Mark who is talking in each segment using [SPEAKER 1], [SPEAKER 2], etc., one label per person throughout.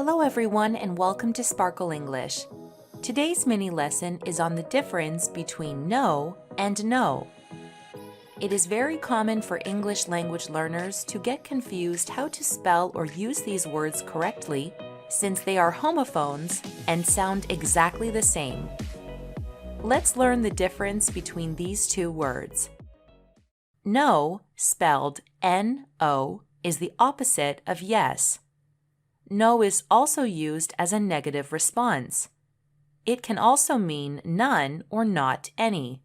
[SPEAKER 1] Hello everyone and welcome to Sparkle English. Today's mini lesson is on the difference between no and know. It is very common for English language learners to get confused how to spell or use these words correctly since they are homophones and sound exactly the same. Let's learn the difference between these two words. No, spelled N-O, is the opposite of yes. No is also used as a negative response. It can also mean none or not any.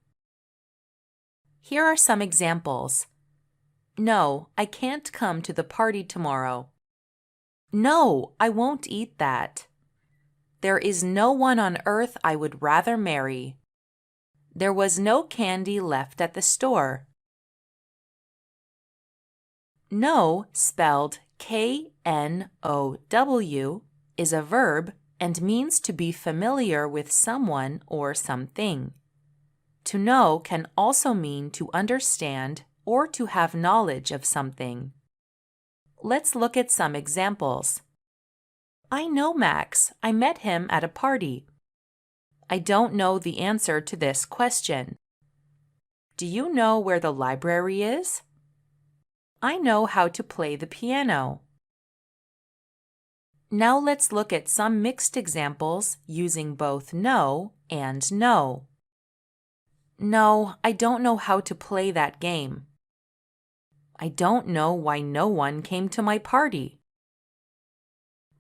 [SPEAKER 1] Here are some examples. No, I can't come to the party tomorrow. No, I won't eat that. There is no one on earth I would rather marry. There was no candy left at the store. No, spelled K-N-O-W, is a verb and means to be familiar with someone or something. To know can also mean to understand or to have knowledge of something. Let's look at some examples. I know Max. I met him at a party. I don't know the answer to this question. Do you know where the library is? I know how to play the piano. Now let's look at some mixed examples using both know and know. No, I don't know how to play that game. I don't know why no one came to my party.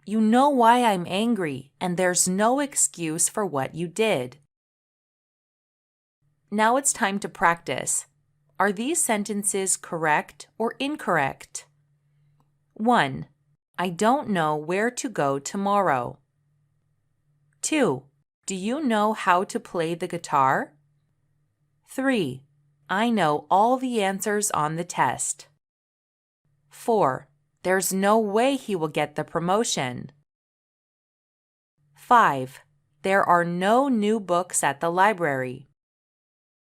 [SPEAKER 1] You know why I'm angry, and there's no excuse for what you did. Now it's time to practice. Are these sentences correct or incorrect? 1. I don't know where to go tomorrow. 2. Do you know how to play the guitar? 3. I know all the answers on the test. 4. There's no way he will get the promotion. 5. There are no new books at the library.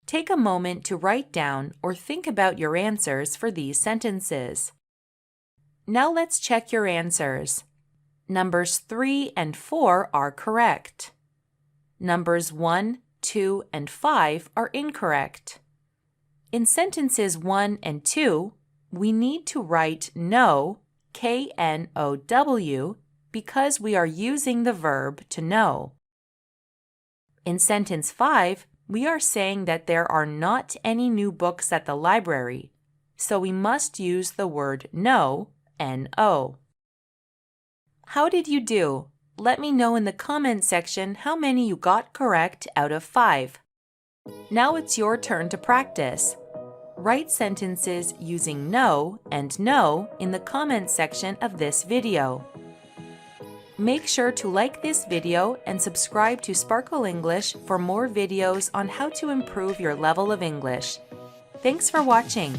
[SPEAKER 1] Take a moment to write down or think about your answers for these sentences. Now let's check your answers. Numbers 3 and 4 are correct. Numbers 1, 2, and 5 are incorrect. In sentences 1 and 2, we need to write know, K-N-O-W, because we are using the verb to know. In sentence 5, we are saying that there are not any new books at the library, so we must use the word know, N-O. How did you do? Let me know in the comment section how many you got correct out of 5. Now it's your turn to practice. Write sentences using know and know in the comment section of this video. Make sure to like this video and subscribe to Sparkle English for more videos on how to improve your level of English. Thanks for watching.